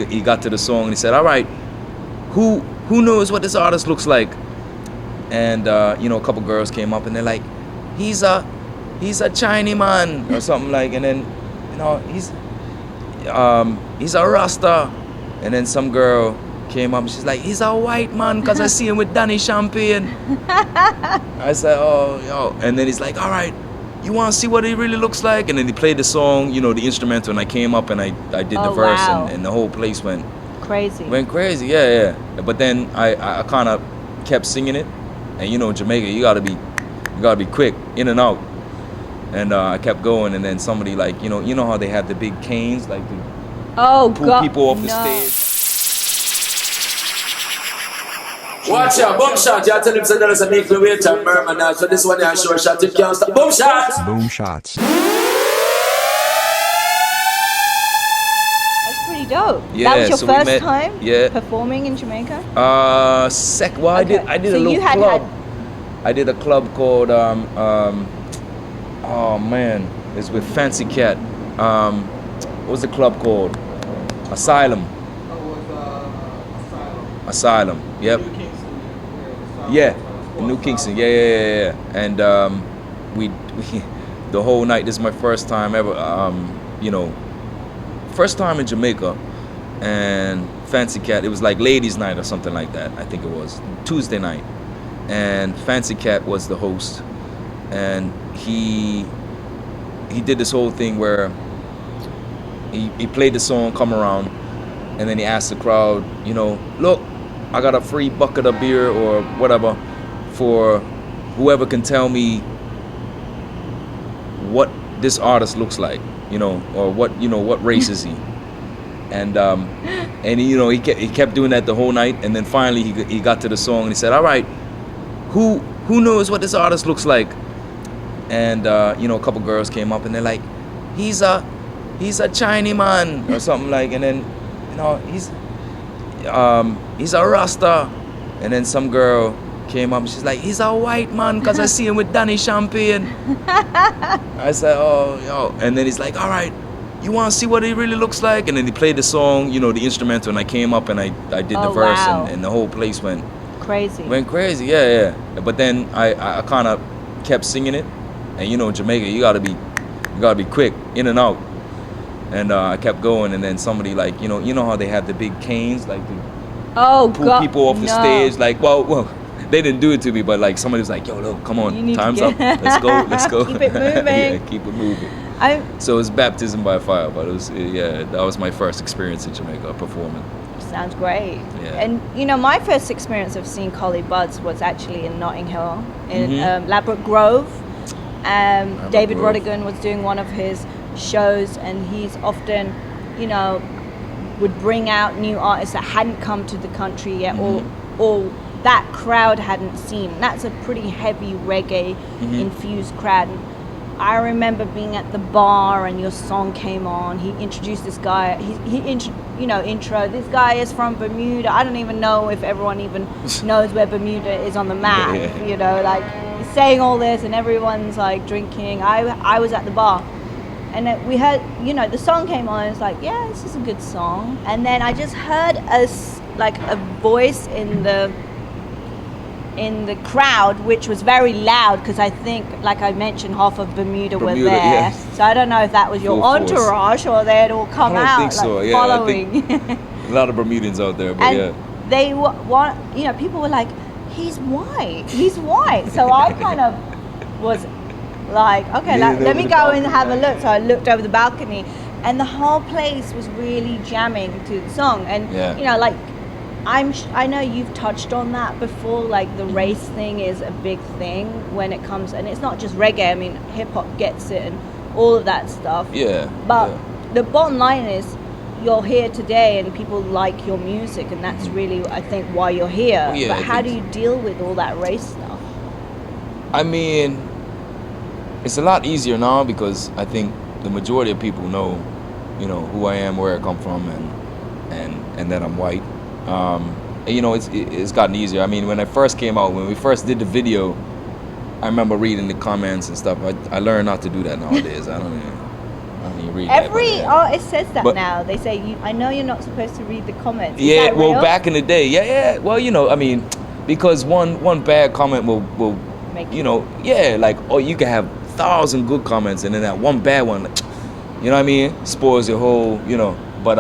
he got to the song and he said, all right, who knows what this artist looks like? And you know, a couple girls came up and they're like, he's a Chinese man or something like, and then, you know, he's a Rasta. And then some girl came up and she's like, he's a white man because I see him with Danny Champagne. I said, oh, yo. And then he's like, all right, you want to see what he really looks like? And then he played the song, you know, the instrumental, and I came up and I did the verse, wow. and the whole place went crazy. Yeah. But then I kind of kept singing it, and you know, Jamaica, you gotta be quick, in and out. And I kept going, and then somebody, like, you know how they have the big canes, like to pull people off the stage. Watch out, boom shot. You tell him so there's a make the weight and murmur now. So this one is short shot. You can't stop. Boom shots. Boom shots. That's pretty dope. Yeah, that was your so we first met- time yeah. performing in Jamaica? Well, Okay. I did So a little you had club. had- I did a club called oh man, it's with Fancy Cat. What was the club called? Asylum. Asylum. Yep. Yeah, in New Kingston. Yeah. And we the whole night. This is my first time ever. You know, first time in Jamaica, and Fancy Cat. It was like ladies' night or something like that. I think it was Tuesday night, and Fancy Cat was the host, and he did this whole thing where he played the song "Come Around," and then he asked the crowd, you know, look, I got a free bucket of beer or whatever for whoever can tell me what this artist looks like, you know, or what race is he? And you know, he kept doing that the whole night, and then finally he got to the song and he said, all right, who knows what this artist looks like? And you know, a couple girls came up and they're like, he's a Chinese man or something like, and then, you know, he's a Rasta. And then some girl came up and she's like, he's a white man because I see him with Danny Champagne. I said, oh, yo. And then he's like, all right, you want to see what he really looks like? And then he played the song, you know, the instrumental, and I came up and I did the verse, wow. and the whole place went Crazy. Yeah. But then I kind of kept singing it, and you know, Jamaica, you gotta be quick, in and out. And I kept going, and then somebody, like, you know how they have the big canes, like to pull people off the stage, like, well, they didn't do it to me, but like somebody was like, yo, look, come on, time's up, let's go. Keep it moving. Yeah, keep it moving. So it was baptism by fire, but it was, that was my first experience in Jamaica performing. Sounds great. Yeah. And you know, my first experience of seeing Collie Buddz was actually in Notting Hill, in Ladbroke Grove. David Grove. Rodigan was doing one of his shows, and he's often, you know, would bring out new artists that hadn't come to the country yet, or that crowd hadn't seen. That's a pretty heavy reggae infused crowd. And I remember being at the bar and your song came on. He introduced this guy. Intro. This guy is from Bermuda. I don't even know if everyone even knows where Bermuda is on the map. Yeah. You know, like he's saying all this, and everyone's like drinking. I was at the bar, and we heard, you know, the song came on. And it's like, yeah, this is a good song. And then I just heard a voice in the crowd, which was very loud, because I think, like I mentioned, half of Bermuda were there. Yes. So I don't know if that was your Full force. entourage or they'd all come I out don't think so. Yeah, following. I think a lot of Bermudians out there, but And they want, you know, people were like, he's white. So I kind of was like, okay, let me go and have a look. So I looked over the balcony, and the whole place was really jamming to the song. And you know, like, I know you've touched on that before, like the race thing is a big thing when it comes, and it's not just reggae. I mean, hip hop gets it and all of that stuff. Yeah. But the bottom line is, you're here today and people like your music, and that's really, I think, why you're here. Well, yeah, but how do you deal with all that race stuff? I mean, it's a lot easier now because I think the majority of people know, you know, who I am, where I come from, and that I'm white. And, you know, it's gotten easier. I mean, when I first came out, when we first did the video, I remember reading the comments and stuff. I learned not to do that nowadays. I don't even. I mean, read that, Every but, yeah. artist says that But- now. They say, I know you're not supposed to read the comments. Is Yeah, that well, real? back in the day, yeah. Well, I mean, because one bad comment will Make like, oh, you can have 1,000 good comments, and then that one bad one, you know what I mean, spoils your whole, But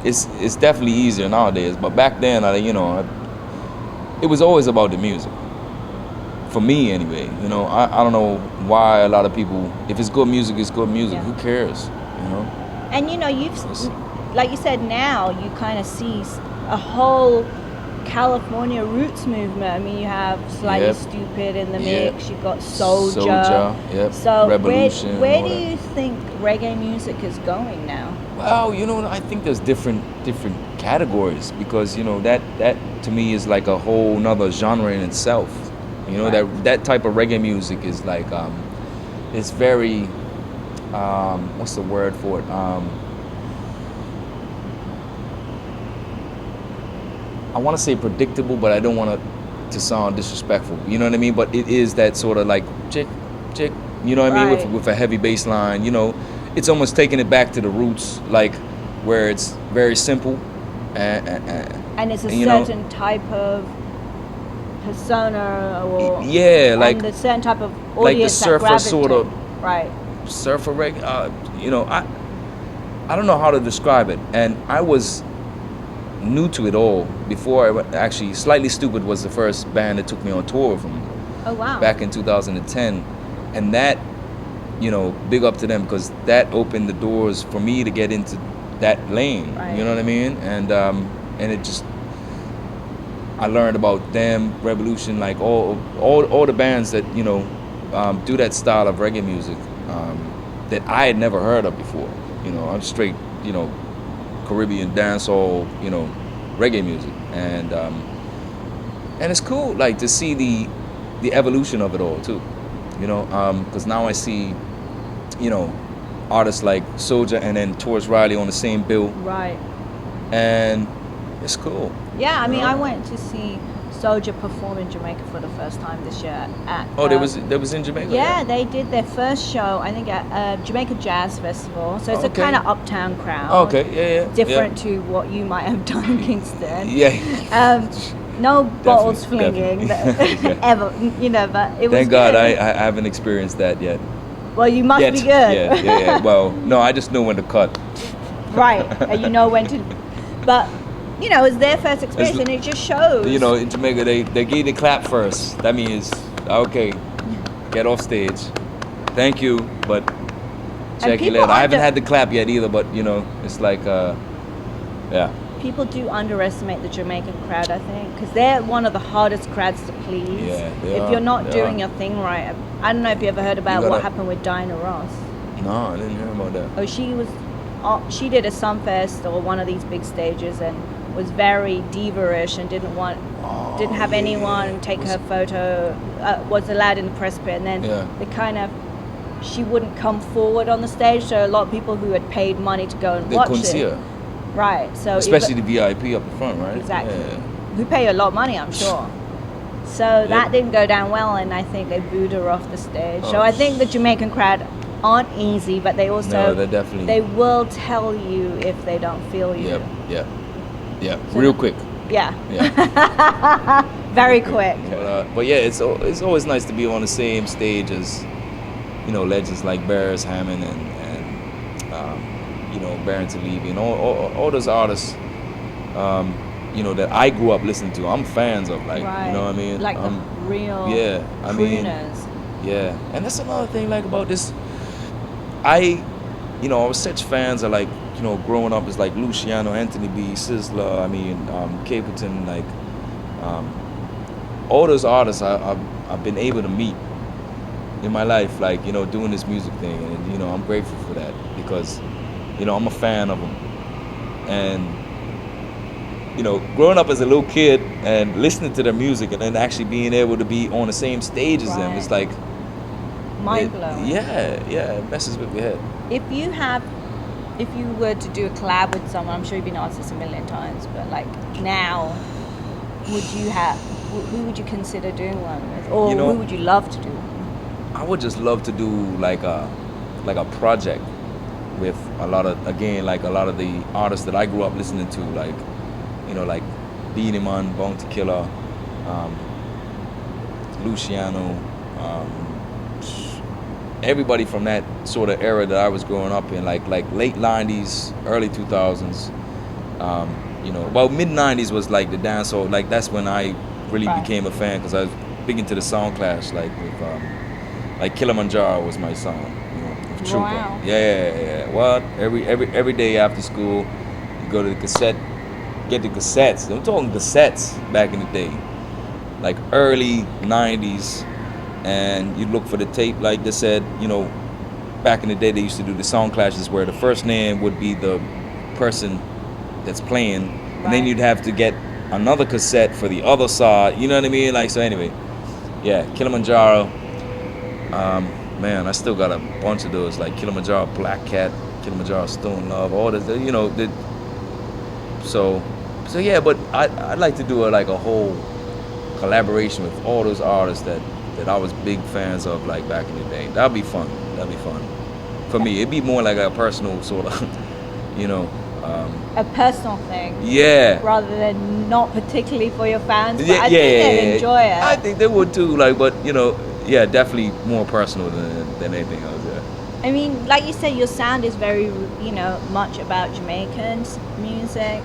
it's definitely easier nowadays. But back then, it was always about the music. For me, anyway, I don't know why a lot of people, if it's good music, it's good music. Yeah. Who cares, And like you said, now you kind of see a whole California roots movement. I mean, you have Slightly Yep. Stupid in the Yep. mix. You've got Soulja. Soulja, yep. So Revolution, where all do that. you think reggae music is going now? Well, I think there's different categories because that to me is like a whole nother genre in itself. Right. That type of reggae music is like it's very what's the word for it? I want to say predictable, but I don't want to sound disrespectful. You know what I mean? But it is that sort of like chick, you know what I mean? Right. With a heavy bass line, it's almost taking it back to the roots, like where it's very simple. And it's a And, you know- certain type of persona or Yeah, like and the certain type of like the audience that surfer gravitate. sort of Right. surfer reggae. I don't know how to describe it, and I was new to it all before I actually. Slightly Stupid was the first band that took me on tour with them Oh wow. back in 2010, and that, big up to them because that opened the doors for me to get into that lane. Right. You know what I mean? And it just. I learned about them, Revolution, like all the bands that do that style of reggae music that I had never heard of before. I'm straight, Caribbean dancehall, reggae music, and it's cool, like to see the evolution of it all too, because now I see, artists like Soulja and then Taurus Riley on the same bill, Right. and it's cool. Yeah, I mean, Yeah. I went to see Soulja perform in Jamaica for the first time this year at. Oh, there was in Jamaica. Yeah, they did their first show, I think, at Jamaica Jazz Festival. So it's a Okay. kind of uptown crowd. Okay, yeah. Different to what you might have done in Kingston. Yeah. No bottles Definitely. flinging Yeah. ever, but it was Thank God good. I haven't experienced that yet. Well, you must Yet. be good. Yeah. Well, no, I just know when to cut. Right, and you know when to. But it's their first experience, and it just shows. In Jamaica, they give the clap first. That means, okay, get off stage. Thank you, but check you people later. I haven't under- had the clap yet either, but it's like, yeah. People do underestimate the Jamaican crowd, I think, because they're one of the hardest crowds to please. Yeah, they if are, you're not they doing are. your thing right, I don't know if you ever heard about You what gotta- happened with Diana Ross. No, I didn't hear about that. Oh, she did a Sunfest or one of these big stages and was very diva-ish and didn't have anyone take her photo. Was allowed in the press pit, and then she wouldn't come forward on the stage. So a lot of people who had paid money to go and They watch couldn't it, see her. right? So Especially the VIP up the front, right? Exactly. Yeah. who pay a lot of money, I'm sure. So that didn't go down well, and I think they booed her off the stage. So Oh, I think the Jamaican crowd aren't easy, but they also No, they're definitely. they will tell you if they don't feel you. Yep. So Real quick. Yeah. Yeah. Very quick. But yeah, it's always nice to be on the same stage as legends like Barris Hammond and Barrington Levy and all those artists that I grew up listening to. I'm fans of, like, Right. you know what I mean? Like the real yeah, I mean, crooners. yeah. And that's another thing, like, about this. I was such fans of, like, growing up as, like, Luciano, Anthony B, Sizzla, I mean, Capleton, like, all those artists I've been able to meet in my life, like, doing this music thing. And, I'm grateful for that because, I'm a fan of them. And, growing up as a little kid and listening to their music and then actually being able to be on the same stage as them, it's like, mind blowing. it messes with your head. If you were to do a collab with someone, I'm sure you've been asked this a million times, but like now, who would you consider doing one with, or who would you love to do? I would just love to do like a like a project with a lot of the artists that I grew up listening to, like, you know, like Beenie Man, Bone to Killer, Luciano, everybody from that sort of era that I was growing up in, like late 90s, early 2000s. You know, well, mid 90s was like the dancehall. Like that's when I really became a fan, because I was big into the sound clash. Like with like Kilimanjaro was my song. You know, with Trooper. Wow. Yeah. Well, every day after school, you go to the cassette, get the cassettes. I'm talking cassettes back in the day, like early 90s, and you look for the tape. Like they said, you know, back in the day they used to do the sound clashes where the first name would be the person that's playing, and then you'd have to get another cassette for the other side. You know what I mean? Like, so anyway, yeah, Kilimanjaro. Man, I still got a bunch of those, like Kilimanjaro Black Cat, Kilimanjaro Stone Love, all this, you know. So yeah, but I'd like to do a whole collaboration with all those artists that I was big fans of, like back in the day. That'd be fun. For me, it'd be more like a personal sort of, you know. A personal thing. Yeah. Rather than not particularly for your fans, but Yeah, I think they'd enjoy it. I think they would too. Like, but you know, yeah, definitely more personal than anything else. Yeah. I mean, like you said, your sound is very, you know, much about Jamaican music.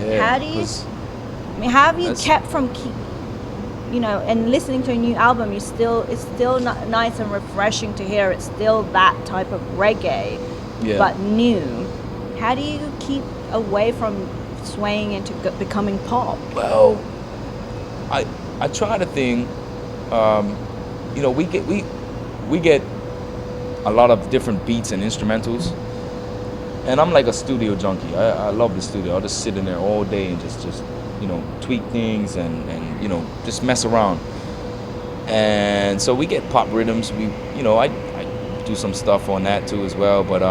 Yeah. How have you kept from you know, and listening to a new album, it's still nice and refreshing to hear. It's still that type of reggae, but new. How do you keep away from swaying into becoming pop? Well, I try to think. You know, we get a lot of different beats and instrumentals, and I'm like a studio junkie. I love the studio. I'll just sit in there all day and just you know, tweak things and you know, just mess around. And so we get pop rhythms. You know, I do some stuff on that too as well. But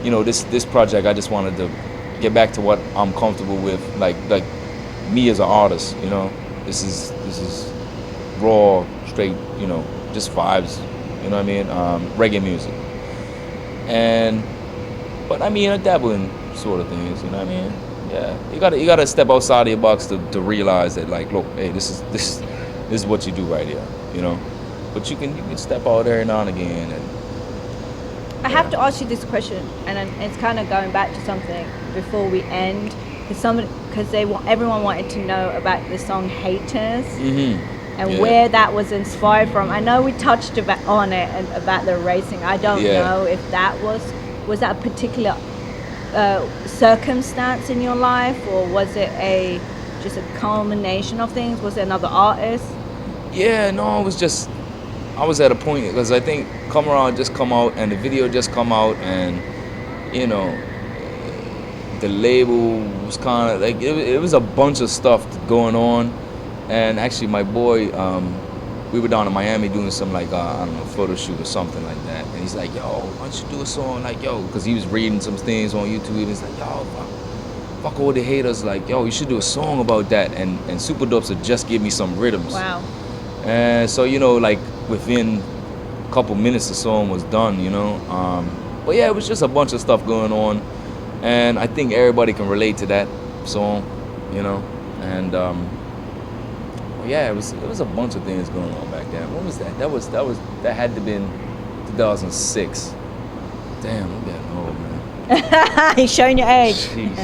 you know, this project, I just wanted to get back to what I'm comfortable with, like me as an artist. You know, this is raw, straight, you know, just vibes. You know what I mean? Reggae music. But I mean, I dabble in sort of things. You know what I mean? Yeah, you gotta step outside of your box to realize that, like, look, hey, this is what you do right here. You know, but you can step out there now and again. And I have to ask you this question, and it's kind of going back to something before we end, because everyone wanted to know about the song "Haters" and where that was inspired from. I know we touched on it and about the racing. I don't know if that was that a particular circumstance in your life, or was it just a culmination of things? Was it another artist? Yeah, no, I was at a point, because I think Come Around just come out and the video just come out, and you know, the label was kind of like, it was a bunch of stuff going on. And actually my boy, we were down in Miami doing some like I don't know, photo shoot or something like that, and he's like, yo, why don't you do a song, like, yo, because he was reading some things on YouTube, and he's like, yo, fuck all the haters, like, yo, you should do a song about that. And Super Dopes had just give me some rhythms. Wow. And so, you know, like within a couple minutes the song was done, you know. But yeah, it was just a bunch of stuff going on, and I think everybody can relate to that song, you know. And yeah, it was a bunch of things going on back then. What was that? That had to have been 2006. Damn, I'm getting old, man. He's showing your age. Jeez.